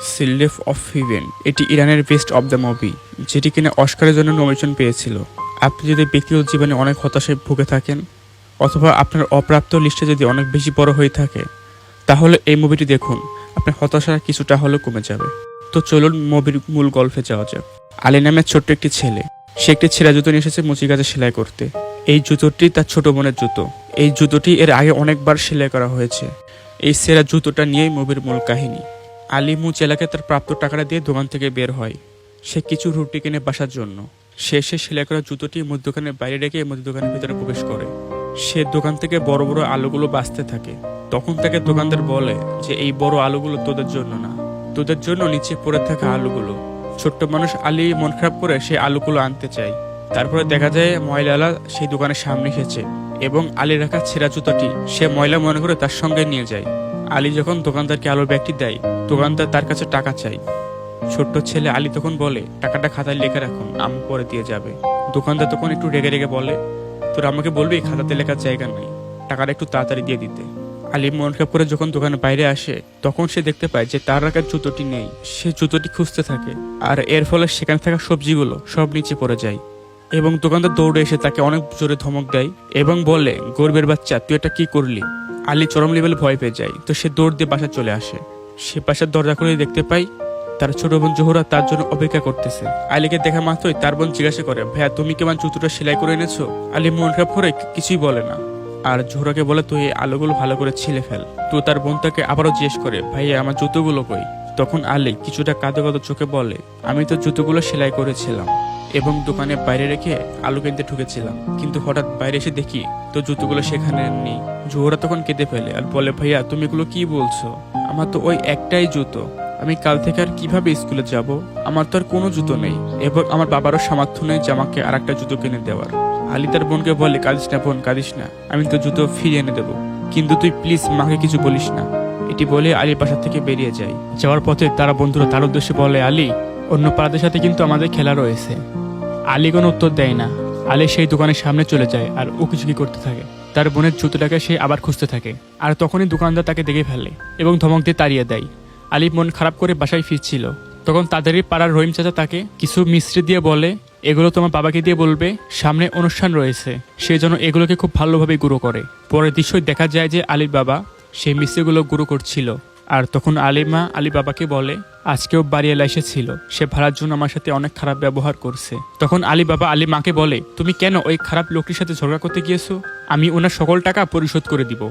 সিলডেফ of ফিভেন এটি ইরানের best of the movie, যেটি কিনা অস্কারের জন্য নমিনেশন পেয়েছিল। আপনি যদি ব্যক্তিগত জীবনে অনেক হতাশায় ভুগে থাকেন অথবা আপনার অপ্রাপ্ত লিস্টে যদি অনেক বেশি বড় হয়ে থাকে, তাহলে এই মুভিটি দেখুন, আপনার হতাশা কিছুটা হলেও কমে যাবে। তো চলুন মুভির মূল গল্পে যাওয়া যাক। আলী নামের ছোট্ট একটি ছেলে, সে একটি ছেঁড়া জুতো নিয়ে এসেছে মুচি কাজে সেলাই করতে। এই জুতোটি তার ছোট বোনের জুতো। এই জুতোটি এর আগে অনেকবার সেলাই করা হয়েছে। এই ছেঁড়া জুতোটা নিয়েই মুভির মূল কাহিনী। আলী মুচ এলাকায় তার প্রাপ্ত টাকাটা দিয়ে দোকান থেকে বের হয়। সে কিছু রুটি কিনে বাসার জন্য। সে সেলাই করা জুতোটি মুদি দোকানের বাইরে রেখে মুদি দোকানের ভিতরে প্রবেশ করে। সে দোকান থেকে বড় বড় আলুগুলো বাঁচতে থাকে। তখন তাকে দোকানদার বলে যে এই বড় আলুগুলো তোদের জন্য না, তোদের জন্য নিচে পড়ে থাকা আলুগুলো। ছোট্ট মানুষ আলী মন খারাপ করে সে আলুগুলো আনতে চায়। তারপরে দেখা যায় ময়লালা সেই দোকানের সামনে এসেছে এবং আলী রাখা ছেঁড়া জুতোটি সে ময়লা মনে করে তার সঙ্গে নিয়ে যায়। আলী যখন দোকানদারকে আলুর ব্যাগটি দেয়, দোকানদার তার কাছে টাকা চাই। ছোট্ট ছেলে আলী তখন বলে, টাকাটা খাতায় লিখে রাখুন, আম্মু পরে দিয়ে যাবে। দোকানদার তখন একটু রেগে রেগে বলে, তোর আমাকে বলবি খাতাতে লেখার জায়গা নেই, টাকাটা একটু তাড়াতাড়ি দিয়ে দিতে। আলী মন খারাপ করে যখন দোকানের বাইরে আসে, তখন সে দেখতে পায় যে তার রাখার জুতোটি নেই। সে জুতোটি খুঁজতে থাকে, আর এর ফলে সেখানে থাকা সবজিগুলো সব নিচে পড়ে যায়। এবং দোকানদার দৌড়ে এসে তাকে অনেক জোরে ধমক দেয় এবং বলে, গরিবের বাচ্চা, তুই এটা কি করলি? আলী চরম লেভেলে ভয় পেয়ে যায়। তো সে দৌড় দিয়ে বাসা চলে আসে। সে বাসার দরজা খুলে দেখতে পায় তার ছোট বোন জোহরা তার জন্য অপেক্ষা করতেছে। আলীকে দেখা মাত্রই তার বোন জিজ্ঞাসা করে, ভাইয়া তুমি কি আমার জুতোটা সেলাই করে এনেছো? আলী মন খারাপ করে কিছুই বলে না, আর জোহরাকে বলে, তুই এই আলুগুলো ভালো করে ছিলে ফেল। তো তার বোন তাকে আবারও জিজ্ঞেস করে, ভাইয়া আমার জুতোগুলো কই? তখন আলী কিছুটা কাঁদো কাঁদো চোখে বলে, আমি তো জুতোগুলো সেলাই করেছিলাম এবং দোকানে বাইরে রেখে আলু কিনতে ঢুকেছিলাম, কিন্তু হঠাৎ বাইরে এসে দেখি তো জুতোগুলো সেখানে নেই। জোহরা তখন কেঁদে ফেলে আর বলে, ভাইয়া তুমি এগুলো কি বলছো? আমার তো ওই একটাই জুতো, আমি কাল থেকে আর কিভাবে স্কুলে যাব? আমার তো আর কোনো জুতো নেই এবং আমার বাবারও সামর্থ্য নেই যে আমাকে আর একটা জুতো কিনে দেওয়ার। আলী তার বোনকে বলে, কাঁদিস না বোন, কাঁদিস না, আমি তো জুতো ফিরিয়ে এনে দেবো, কিন্তু তুই প্লিজ মাকে কিছু বলিস না। এটি বলে আলী বাসা থেকে বেরিয়ে যায়। যাওয়ার পথে তারা বন্ধুরা তার উদ্দেশ্যে বলে, আলী, অন্য পাড়াদের সাথে কিন্তু আমাদের খেলা রয়েছে। আলী কোনো উত্তর দেয় না। আলী সেই দোকানের সামনে চলে যায় আর উকিঝুঁকি করতে থাকে। তার বোনের জুতোটাকে সে আবার খুঁজতে থাকে, আর তখনই দোকানদার তাকে দেখে ফেলে এবং ধমক দিয়ে তাড়িয়ে দেয়। আলী মন খারাপ করে বাসায় ফিরছিল, তখন তাদেরই পাড়ার রহিম চাচা তাকে কিছু মিষ্টি দিয়ে বলে, এগুলো তোমার বাবাকে দিয়ে বলবে সামনে অনুষ্ঠান রয়েছে, সেই জন্য এগুলোকে খুব ভালোভাবে গুঁড়ো করে। পরের দৃশ্যই দেখা যায় যে আলীর বাবা সেই মিষ্টিগুলো গুঁড়ো করছিল। আর তখন আলীর মা আলী বাবাকে বলে, আজকেও বাড়ি এলা এসেছিল, সে ভাড়ার জন্য আমার সাথে অনেক খারাপ ব্যবহার করছে। তখন আলী বাবা আলী মাকে বলে, তুমি কেন ওই খারাপ লোকটির সাথে ঝগড়া করতে গিয়েছো? আমি ওনার সকল টাকা পরিশোধ করে দিব।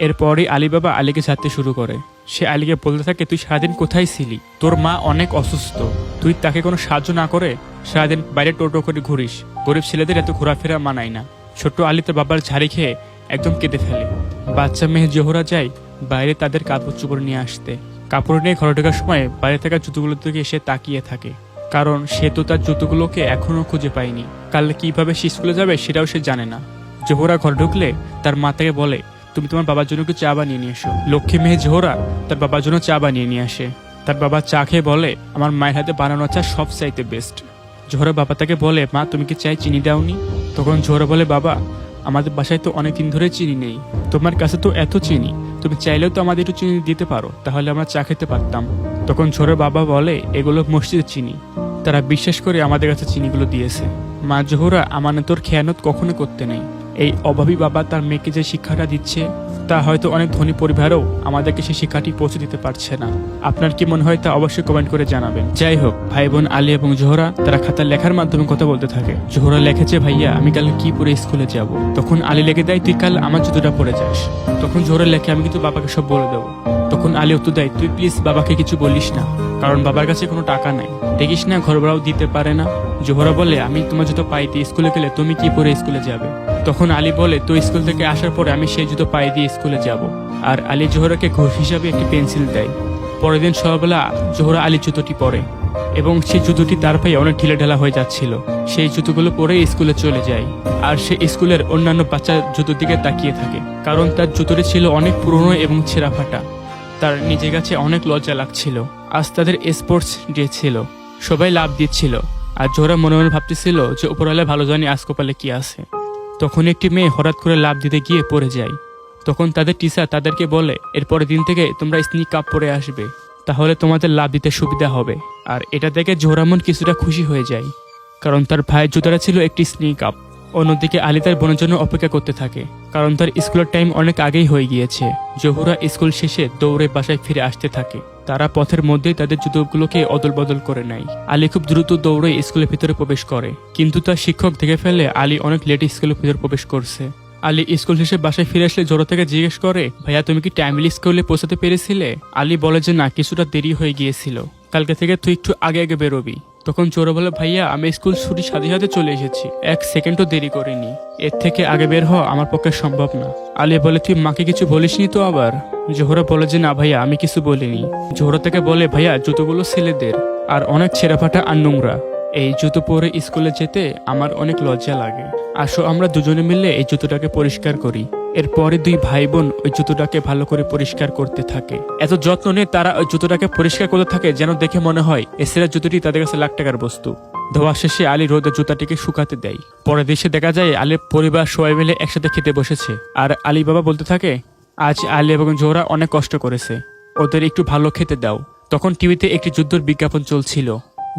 এরপরই আলী বাবা আলীকে ছাড়তে শুরু করে। সে আলীকে বলতে থাকে, তুই সারাদিন কোথায় ছিলি? তোর মা অনেক অসুস্থ, তুই তাকে কোনো সাহায্য না করে সারাদিন বাইরে টোটো করে ঘুরিস। গরিব ছেলেদের এত ঘোরাফেরা মানায় না। ছোট্ট আলী তার বাবার ঝাড়ি খেয়ে একদম কেঁদে ফেলে। বাচ্চা মেয়ে জোহরা যায় বাইরে তাদের কাপড় চোপড় নিয়ে আসতে। কাপড় নিয়ে ঘরে ঢোকার সময় বাইরে থাকা জুতোগুলোর দিকে সে তাকিয়ে থাকে, কারণ সে তো তার জুতোগুলোকে এখনো খুঁজে পায়নি। কাল কিভাবে সে স্কুলে যাবে সেটাও সে জানে না। জোহরা ঘরে ঢুকলে তার মা তাকে বলে, তুমি তোমার বাবার জন্য একটু চা বানিয়ে নিয়ে এসো। লক্ষ্মী মেয়ে জোহরা তার বাবার জন্য চা বানিয়ে নিয়ে আসে। তার বাবা চা খেয়ে বলে, আমার মায়ের হাতে বানানো চা সব চাইতে বেস্ট। জোহরা বাবা তাকে বলে, মা তুমি কি চাই চিনি দাওনি? তখন জোহরা বলে, বাবা আমাদের বাসায় তো অনেকদিন ধরে চিনি নেই, তোমার কাছে তো এত চিনি, তুমি চাইলেও তো আমাদের একটু চিনি দিতে পারো, তাহলে আমরা চা খেতে পারতাম। তখন ছোড়ের বাবা বলে, এগুলো মসজিদের চিনি, তারা বিশ্বাস করে আমাদের কাছে চিনিগুলো দিয়েছে। মা জোহরা আমানতর খেয়ানত কখনো করতে নেই। এই অভাবী বাবা তার মেয়েকে যে শিক্ষাটা দিচ্ছে, তা হয়তো অনেক ধনী পরিবারও আমাদেরকে সেই শিক্ষাটি পৌঁছে দিতে পারছে না। আপনার কি মনে হয় তা অবশ্যই কমেন্ট করে জানাবেন। যাই হোক, ভাই বোন আলী এবং জোহরা তারা খাতার লেখার মাধ্যমে কথা বলতে থাকে। জোহরা লিখেছে, ভাইয়া আমি কাল কি পরে স্কুলে যাব? তখন আলী লিখে দেয়, তুই কাল আমার জুতোটা পরে যাস। তখন জোহরা লেখে, আমি কিন্তু বাবাকে সব বলে দেবো। তখন আলী উত্তর দেয়, তুই প্লিজ বাবাকে কিছু বলিস না, কারণ বাবার কাছে কোনো টাকা নাই, দেখিস না ঘর ভাড়াও দিতে পারে না। জোহরা বলে, আমি তোমার জুতো পায়ে দিয়ে স্কুলে গেলে তুমি কি পরে স্কুলে যাবে? তখন আলী বলে, তুই স্কুল থেকে আসার পরে আমি সেই জুতো পায়ে দিয়ে স্কুলে যাব। আর আলী জোহরাকে ঘুষ হিসাবে একটি পেন্সিল দেয়। পরের দিন সকালবেলা জোহরা আলী জুতোটি পরে এবং সেই জুতোটি তার পায়ে অনেক ঢিলে ঢালা হয়ে যাচ্ছিল। সেই জুতোগুলো পরে স্কুলে চলে যায়, আর সে স্কুলের অন্যান্য বাচ্চার জুতোর দিকে তাকিয়ে থাকে, কারণ তার জুতোটি ছিল অনেক পুরনো এবং ছেঁড়া ফাটা। তার নিজের কাছে অনেক লজ্জা লাগছিল। আজ তাদের স্পোর্টস ডে ছিল, সবাই লাভ দিচ্ছিল, আর জোহরা মনে মনে ভাবতেছিল যে উপরওয়ালা ভালো জানি আজ কপালে কি আছে। তখন একটি মেয়ে হঠাৎ করে লাভ দিতে গিয়ে পড়ে যায়। তখন তাদের টিচার তাদেরকে বলে, এর পরের দিন থেকে তোমরা স্নিক কাপ পরে আসবে। তাহলে তোমাদের লাভ দিতে সুবিধা হবে। আর এটা দেখে জোহরা মন কিছুটা খুশি হয়ে যায়, কারণ তার ভাইয়ের জুতাটা ছিল একটি স্নিক আপ। অন্যদিকে আলী তার বোনের জন্য অপেক্ষা করতে থাকে, কারণ তার স্কুলের টাইম অনেক আগেই হয়ে গিয়েছে। জোহরা স্কুল শেষে দৌড়ে বাসায় ফিরে আসতে থাকে। তারা পথের মধ্যেই তাদের জুতোগুলোকে অদল বদল করে নেয়। আলী খুব দ্রুত দৌড়ে স্কুলের ভিতরে প্রবেশ করে, কিন্তু তার শিক্ষক দেখে ফেলে আলী অনেক লেট স্কুলের ভিতরে প্রবেশ করছে। আলী স্কুল শেষে বাসায় ফিরে আসলে জোহরা থেকে জিজ্ঞেস করে, ভাইয়া তুমি কি টাইমলি স্কুলে পৌঁছাতে পেরেছিলে? আলী বলে যে না, কিছুটা দেরি হয়ে গিয়েছিল, কালকে থেকে তুই একটু আগে আগে বেরোবি। তখন জোহরা বলে, ভাইয়া আমি স্কুল ছুটির সাথে সাথে চলে এসেছি, 1 সেকেন্ডও দেরি করিনি, এর থেকে আগে বের হওয়া আমার পক্ষে সম্ভব না। আলী বলে, তুই মাকে কিছু বলিসনি তো আবার? জোহরা বলে যে না ভাইয়া, আমি কিছু বলিনি। জোহরা থেকে বলে, ভাইয়া জুতোগুলো ছেলেদের আর অনেক ছেঁড়াফাটা আর নোংরা, এই জুতো পরে স্কুলে যেতে আমার অনেক লজ্জা লাগে। আসো আমরা দুজনে মিলে এই জুতোটাকে পরিষ্কার করি। এরপরে 2 ভাই বোন ওই জুতোটাকে ভালো করে পরিষ্কার করতে থাকে। এত যত্ন নিয়ে তারা ওই জুতোটাকে পরিষ্কার করতে থাকে যেন দেখে মনে হয় এই ছেঁড়া জুতোটি তাদের কাছে লাখ টাকার বস্তু। ধোয়া শেষে আলী রোদে জুতাটিকে শুকাতে দেয়। পরের দিন দেখা যায় আলীর পরিবার সবাই মিলে একসাথে খেতে বসেছে। আর আলী বাবা বলতে থাকে, আজ আলী এবং জোহরা অনেক কষ্ট করেছে, ওদের একটু ভালো খেতে দাও। তখন টিভিতে একটি যুদ্ধের বিজ্ঞাপন চলছিল।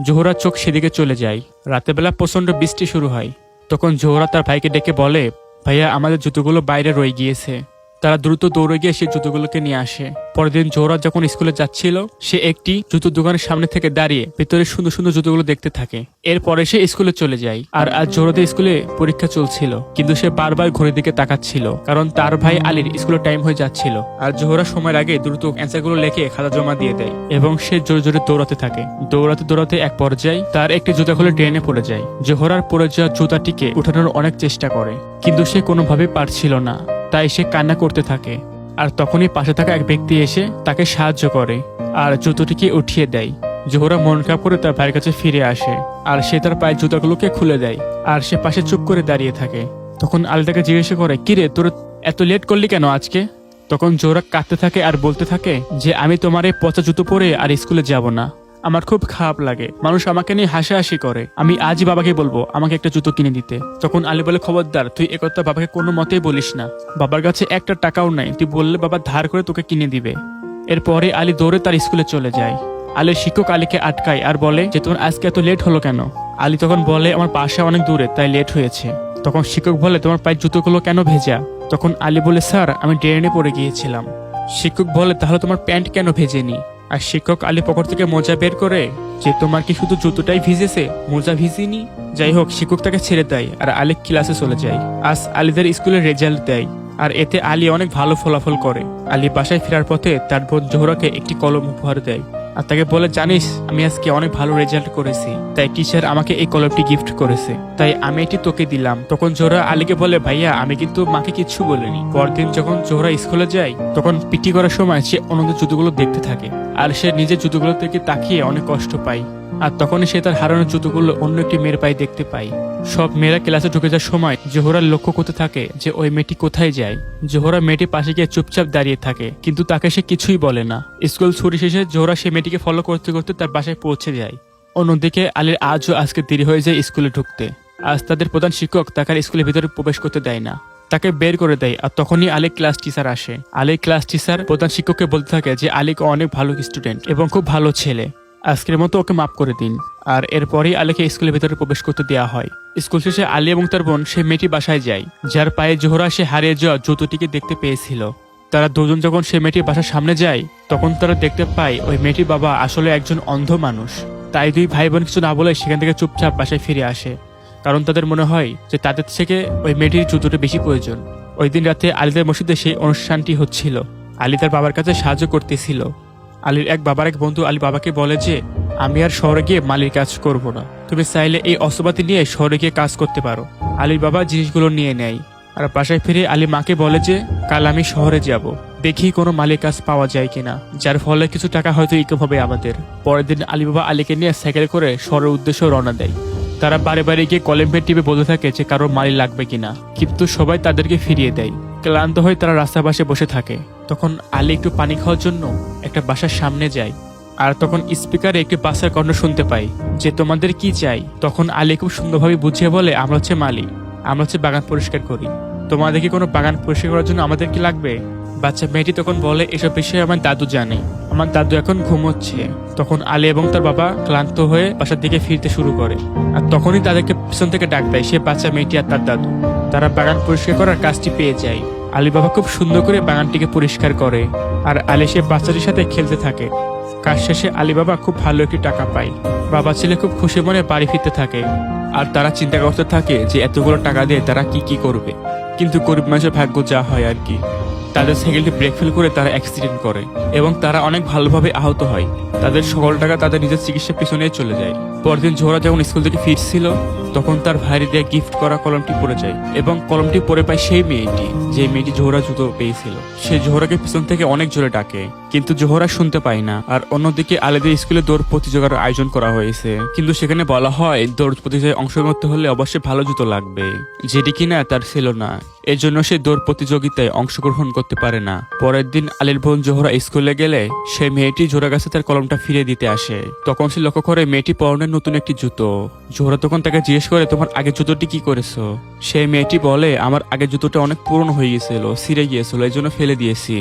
জোহরা চোখ সেদিকে চলে যায়। রাতের বেলা প্রচন্ড বৃষ্টি শুরু হয়। তখন জোহরা তার ভাইকে ডেকে বলে, ভাইয়া আমাদের জুতোগুলো বাইরে রয়ে গিয়েছে। তারা দ্রুত দৌড়ে গিয়ে সেই জুতোগুলোকে নিয়ে আসে। পরের দিন জোহরা যখন স্কুলে যাচ্ছিল, সে একটি জুতোর দোকানের সামনে থেকে দাঁড়িয়ে ভেতরে সুন্দর সুন্দর জুতোগুলো দেখতে থাকে। এরপরে সে স্কুলে চলে যায়। আর আজ জোহরাদের স্কুলে পরীক্ষা চলছিল, কিন্তু সে বারবার ঘড়ির দিকে তাকাচ্ছিল, কারণ তার ভাই আলীর স্কুলের টাইম হয়ে যাচ্ছিল। আর জোহরা সময়ের আগে দ্রুত অ্যান্সারগুলো লিখে খাতা জমা দিয়ে দেয় এবং সে জোরে জোরে দৌড়াতে থাকে। দৌড়াতে দৌড়াতে এক পর্যায়ে তার একটি জুতা খুলে ড্রেনে পড়ে যায়। জোহরার পড়ে যাওয়া জুতাটিকে উঠানোর অনেক চেষ্টা করে, কিন্তু সে কোনোভাবেই পারছিল না। তাই সে কান্না করতে থাকে। আর তখনই পাশে থাকা এক ব্যক্তি এসে তাকে সাহায্য করে আর জুতোটিকে উঠিয়ে দেয়। জোহরা মন খারাপ করে তার ভাইয়ের কাছে ফিরে আসে আর সে তার পায়ের জুতাগুলোকে খুলে দেয়। আর সে পাশে চুপ করে দাঁড়িয়ে থাকে। তখন আলী তাকে জিজ্ঞাসা করে, কিরে তোর এত লেট করলি কেন আজকে? তখন জোহরা কাঁদতে থাকে আর বলতে থাকে যে আমি তোমার এই পচা জুতো পরে আর স্কুলে যাব না, আমার খুব খারাপ লাগে, মানুষ আমাকে নিয়ে হাসাহাসি করে, আমি আজই বাবাকে বলবো আমাকে একটা জুতো কিনে দিতে। তখন আলী বলে, খবরদার তুই একথা বাবাকে কোনো মতেই বলিস না, বাবার কাছে একটা টাকাও নাই, তুই বললে বাবা ধার করে তোকে কিনে দিবে। এরপরে আলী দৌড়ে তার স্কুলে চলে যায়। আলীর শিক্ষক আলীকে আটকায় আর বলে যে তোমার আজকে এত লেট হলো কেন? আলী তখন বলে, আমার বাসা অনেক দূরে তাই লেট হয়েছে। তখন শিক্ষক বলে, তোমার পায়ের জুতোগুলো কেন ভেজা? তখন আলী বলে, স্যার আমি ড্রেনে পড়ে গিয়েছিলাম। শিক্ষক বলে, তাহলে তোমার প্যান্ট কেন ভেজেনি? আর শিক্ষক আলী পকেট থেকে মোজা বের করে যে তোমার কি শুধু জুতোটাই ভিজেছে, মোজা ভিজেনি? যাই হোক, শিক্ষক তাকে ছেড়ে দেয় আর আলী ক্লাসে চলে যায়। আজ আলীদের স্কুলের রেজাল্ট দেয় আর এতে আলী অনেক ভালো ফলাফল করে। আলী বাসায় ফেরার পথে তার বোন জোহরাকে একটি কলম উপহার দেয় আর তাকে বলে, জানিস আমি আজকে অনেক ভালো রেজাল্ট করেছি, তাই টিচার আমাকে এই কলমটি গিফট করেছে, তাই আমি এটি তোকে দিলাম। তখন জোহরা আলীকে বলে, ভাইয়া আমি কিন্তু মাকে কিচ্ছু বলিনি। পরদিন যখন জোহরা স্কুলে যায় তখন পিটি করার সময় সে অন্যদের জুতোগুলো দেখতে থাকে আর সে নিজের জুতোগুলো থেকে তাকিয়ে অনেক কষ্ট পায়। আর তখনই সে তার হারানো জুতোগুলো অন্য একটি মেয়ের পায়ে দেখতে পায়। সব মেয়েরা ক্লাসে ঢুকে যাওয়ার সময় জোহরা লক্ষ্য করতে থাকে যে ওই মেয়েটি কোথায় যায়। জোহরা মেয়েটি পাশে গিয়ে চুপচাপ দাঁড়িয়ে থাকে, কিন্তু তাকে সে কিছুই বলে না। স্কুল ছুটি শেষে জোহরা সে মেয়েটিকে ফলো করতে করতে তার বাসায় পৌঁছে যায়। অন্যদিকে আলীর আজও আজকে দেরি হয়ে যায় স্কুলে ঢুকতে। আজ তাদের প্রধান শিক্ষক তাকে স্কুলের ভিতরে প্রবেশ করতে দেয় না, তাকে বের করে দেয়। আর তখনই আলী ক্লাস টিচার আসে। আলী ক্লাস টিচার প্রধান শিক্ষককে বলতে থাকে যে আলীকে অনেক ভালো স্টুডেন্ট এবং খুব ভালো ছেলে, আজকের মতো ওকে মাফ করে দিন। আর এরপরেই আলীকে স্কুলের ভিতরে প্রবেশ করতে দেওয়া হয়। স্কুল শেষে আলী এবং তার বোন সে মেয়েটি বাসায় যায় যার পায়ে জোহরা সে হারিয়ে যাওয়া জুতোটিকে দেখতে পেয়েছিল। তারা দুজন যখন সে মেয়েটির বাসার সামনে যায় তখন তারা দেখতে পায় ওই মেয়েটির বাবা আসলে একজন অন্ধ মানুষ। তাই 2 ভাই বোন কিছু না বলে সেখান থেকে চুপচাপ বাসায় ফিরে আসে, কারণ তাদের মনে হয় যে তাদের থেকে ওই মেয়েটির জুতোটা বেশি প্রয়োজন। ওই দিন রাতে আলীদের মসজিদে সেই অনুষ্ঠানটি হচ্ছিল। আলী তার বাবার কাছে সাহায্য করতেছিল। আলীর এক বাবার এক বন্ধু আলী বাবাকে বলে যে আমি আর শহরে গিয়ে মালির কাজ করব না, তুমি চাইলে এই অস্ত্রপাতি নিয়ে শহরে গিয়ে কাজ করতে পারো। আলীর বাবা জিনিসগুলো নিয়ে নেয় আর বাসায় ফিরে আলী মাকে বলে যে কাল আমি শহরে যাব, দেখি কোনো মালির কাজ পাওয়া যায় কিনা, যার ফলে কিছু টাকা হয়তো ইনকাম হবে আমাদের। পরের দিন আলী বাবা আলীকে নিয়ে সাইকেল করে শহরের উদ্দেশ্যে রওনা দেয়। তারা বারে বারে গিয়ে কলিং বেল টিপে বলতে থাকে যে কারোর মালি লাগবে কিনা, কিন্তু সবাই তাদেরকে ফিরিয়ে দেয়। ক্লান্ত হয়ে তারা রাস্তার পাশে বসে থাকে। তখন আলী একটু পানি খাওয়ার জন্য একটা বাসার সামনে যায় আর তখন স্পিকারে একটি বাসার কণ্ঠ শুনতে পাই যে তোমাদের কি চাই। তখন আলী খুব সুন্দরভাবে বুঝিয়ে বলে, আমরা হচ্ছে মালি, আমরা হচ্ছে বাগান পরিষ্কার করি, তোমাদের কি কোনো বাগান পরিষ্কার করার জন্য আমাদের কি লাগবে? বাচ্চা মেয়েটি তখন বলে, এসব বিষয়ে আমার দাদু জানে, আমার দাদু এখন ঘুমোচ্ছে। তখন আলী এবং তার বাবা ক্লান্ত হয়ে বাসার দিকে ফিরতে শুরু করে। আর তখনই তাদেরকে পিছন থেকে ডাক দেয় সে বাচ্চা মেয়েটি আর তার দাদু। তারা বাগান পরিষ্কার করার কাজটি পেয়ে যায়। আলী বাবা খুব সুন্দর করে বাগানটিকে পরিষ্কার করে, আর আলী সে বাচ্চাটির সাথে খেলতে থাকে। কাজ শেষে আলী বাবা খুব ভালো একটি টাকা পায়। বাবা ছেলে খুব খুশি মনে বাড়ি ফিরতে থাকে, আর তারা চিন্তা করতে থাকে যে এতগুলো টাকা দিয়ে তারা কি কি করবে। কিন্তু গরিব মানুষের ভাগ্য যা হয় আর কি। তাদের সাইকেলটি ব্রেক ফেল করে তারা অ্যাক্সিডেন্ট করে এবং তারা অনেক ভালোভাবে আহত হয়। তাদের সকল টাকা তাদের নিজের চিকিৎসার পিছনে চলে যায়। পরদিন জোহরা যখন স্কুল থেকে ফিরছিল তখন তার ভাইয়ের দিয়ে গিফট করা কলমটি পড়ে যায় এবং কলমটি পড়ে পায় সেই মেয়েটি, যে মেয়েটি জোহরা জুতো পেয়েছিল। সে জোহরাকে পিছন থেকে অনেক জোরে ডাকে, কিন্তু জোহরা শুনতে পায় না। আর অন্যদিকে আলীদের স্কুলে দৌড় প্রতিযোগিতার আয়োজন করা হয়েছে, কিন্তু সেখানে বলা হয় দৌড় প্রতিযোগিতায় অংশগ্রহণ করতে হলে অবশ্যই ভালো জুতো লাগবে, যেটি কিনা তার ছিল না। এর জন্য সে দৌড় প্রতিযোগিতায় অংশগ্রহণ করতে পারে না। পরের দিন আলীর বোন জোহরা স্কুলে গেলে সেই মেয়েটি জোহরার কাছে তার কলমটা ফিরে দিতে আসে। তখন সে লক্ষ্য করে মেয়েটি পরনে নতুন একটি জুতো। জোহরা তখন তাকে জিজ্ঞেস করে, তোমার আগের জুতোটি কি করেছো? সেই মেয়েটি বলে, আমার আগের জুতোটা অনেক পুরনো হয়ে গিয়েছিল, ছিঁড়ে গিয়েছিল, এই জন্য ফেলে দিয়েছি,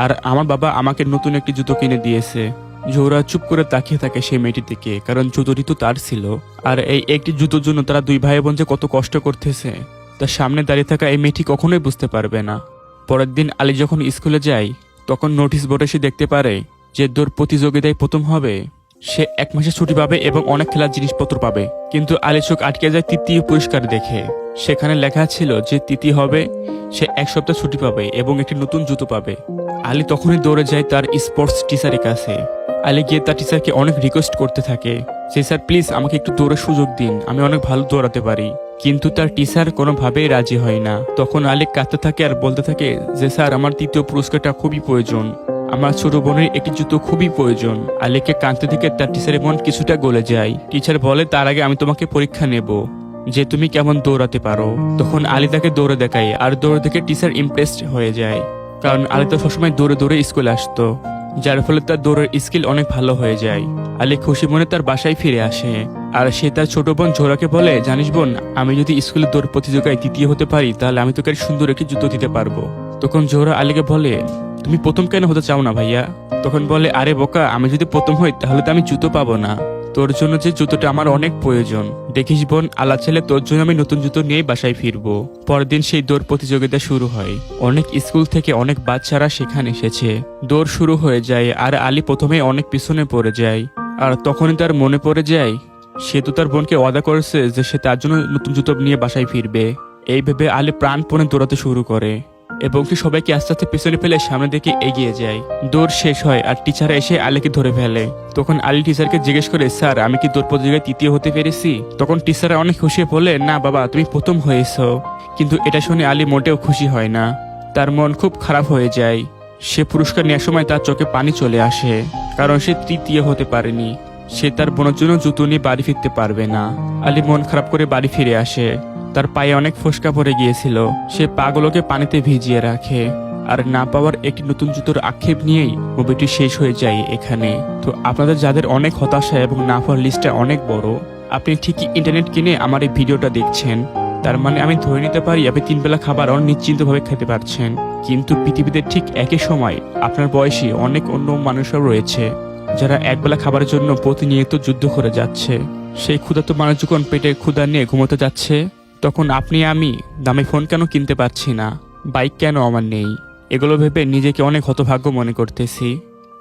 আর আমার বাবা আমাকে নতুন একটি জুতো কিনে দিয়েছে। জোহরা চুপ করে তাকিয়ে থাকে সেই মেয়েটির দিকে, কারণ জুতোটি তো তার ছিল। আর এই একটি জুতোর জন্য তারা দুই ভাই বোন যে কত কষ্ট করতেছে তার সামনে দাঁড়িয়ে থাকা এই মেয়েটি কখনোই বুঝতে পারবে না। পরের দিন আলী যখন স্কুলে যায় তখন নোটিশ বোর্ডে সে দেখতে পারে যে দৌড় প্রতিযোগিতায় প্রথম হবে সে 1 মাসের ছুটি পাবে এবং অনেক খেলার জিনিসপত্র পাবে। কিন্তু আলী চোখ আটকে যায় তৃতীয় পুরস্কার দেখে। সেখানে লেখা ছিল যে তৃতীয় হবে সে 1 সপ্তাহ ছুটি পাবে এবং একটি নতুন জুতো পাবে। আলী তখনই দৌড়ে যায় তার স্পোর্টস টিচারের কাছে। আলী গিয়ে তার টিচারকে অনেক রিকোয়েস্ট করতে থাকে যে স্যার প্লিজ আমাকে একটু দৌড়ার সুযোগ দিন, আমি অনেক ভালো দৌড়াতে পারি। কিন্তু তার টিচার কোনোভাবেই রাজি হয় না। তখন আলী কাঁদতে থাকে আর বলতে থাকে যে স্যার আমার তৃতীয় পুরস্কারটা খুবই প্রয়োজন, আমার ছোট বোনের একটি জুতো খুবই প্রয়োজন। আলীকে কাঁদতে থেকে তার টিচারের মন কিছুটা গলে যায়। টিচার বলে, তার আগে আমি তোমাকে পরীক্ষা নেব যে তুমি কেমন দৌড়াতে পারো। তখন আলী তাকে দৌড়ে দেখায়, আর দৌড়ে দেখে টিচার ইমপ্রেসড হয়ে যায়, কারণ আলী তো সবসময় দৌড়ে দৌড়ে স্কুলে আসতো, যার ফলে তার দৌড়ের স্কিল অনেক ভালো হয়ে যায়। আলী খুশি মনে তার বাসায় ফিরে আসে, আর সে তার ছোট বোন জোহরাকে বলে, জানিস বোন, আমি যদি স্কুলে দৌড় প্রতিযোগিতায় তৃতীয় হতে পারি তাহলে আমি তোকে সুন্দর একটি জুতো দিতে পারবো। তখন জোহরা আলীকে বলে, তুমি প্রথম কেন হতে চাও না ভাইয়া? তখন বলে, আরে বোকা, আমি যদি প্রথম হই তাহলে তো আমি জুতো পাবো না, তোর জন্য যে জুতোটা আমার অনেক প্রয়োজন। দেখিস বোন, আল্লাহ ছেলে তোর জন্য আমি নতুন জুতো নিয়ে বাসায় ফিরবো। পরের দিন সেই দৌড় প্রতিযোগিতা শুরু হয়। অনেক স্কুল থেকে অনেক বাচ্চারা সেখানে এসেছে। দৌড় শুরু হয়ে যায়, আর আলী প্রথমে অনেক পিছনে পড়ে যায়। আর তখনই তার মনে পড়ে যায় সে তো তার বোনকে ওয়াদা করেছে যে সে তার জন্য নতুন জুতো নিয়ে বাসায় ফিরবে। এই ভেবে আলী প্রাণপণে দৌড়াতে শুরু করে এবং কি সবাইকে আস্তে আস্তে পিছনে ফেলে সামনের দিকে এগিয়ে যায়। দৌড় শেষ হয় আর টিচার এসে আলীকে ধরে ফেলে। তখন আলী টিচারকে জিজ্ঞেস করে, স্যার আমি কি দৌড় প্রতিযোগিতায় তৃতীয় হতে পেরেছি? তখন টিচার অনেক খুশি বলে, না বাবা, তুমি প্রথম হয়েছো। কিন্তু এটা শুনে আলী মোটেও খুশি হয় না, তার মন খুব খারাপ হয়ে যায়। সে পুরস্কার নেওয়ার সময় তার চোখে পানি চলে আসে, কারণ সে তৃতীয় হতে পারেনি। সে তার বোনের জন্য জুতো নিয়ে বাড়ি ফিরতে পারবে না। আলী মন খারাপ করে বাড়ি ফিরে আসে। তার পায়ে অনেক ফোসকা পড়ে গিয়েছিল, সে পাগুলোকে পানিতে ভিজিয়ে রাখে। আর না পাওয়ার একটি নতুন জুতোর আক্ষেপ নিয়েই মুভিটি শেষ হয়ে যায় এখানে। তো আপনাদের যাদের অনেক হতাশা এবং না পাওয়ার লিস্টটা অনেক বড়, আপনি ঠিকই ইন্টারনেট কিনে আমার এই ভিডিওটা দেখছেন, তার মানে আমি ধরে নিতে পারি আপনি 3 বেলা খাবার অনেক নিশ্চিন্তভাবে খেতে পারছেন। কিন্তু পৃথিবীতে ঠিক একই সময় আপনার বয়সী অনেক অন্য মানুষও রয়েছে যারা 1 বেলা খাবারের জন্য প্রতিনিয়ত যুদ্ধ করে যাচ্ছে। সেই ক্ষুধার্ত মানুষ যখন পেটে ক্ষুধা নিয়ে ঘুমোতে যাচ্ছে, তখন আপনি আমি দামি ফোন কেন কিনতে পারছি না, বাইক কেন আমার নেই, এগুলো ভেবে নিজেকে অনেক হতভাগ্য মনে করতেছি।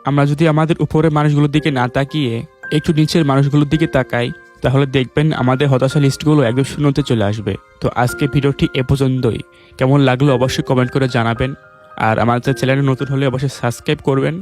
আমরা যদি আমাদের উপরের মানুষগুলোর দিকে না তাকিয়ে একটু নিচের মানুষগুলোর দিকে তাকাই, তাহলে দেখবেন আমাদের হতাশা লিস্টগুলো একদম শূন্যতে চলে আসবে। তো আজকে ভিডিওটি এ পর্যন্তই। কেমন লাগলো অবশ্যই কমেন্ট করে জানাবেন, আর আমাদের চ্যানেলে নতুন হলে অবশ্যই সাবস্ক্রাইব করবেন।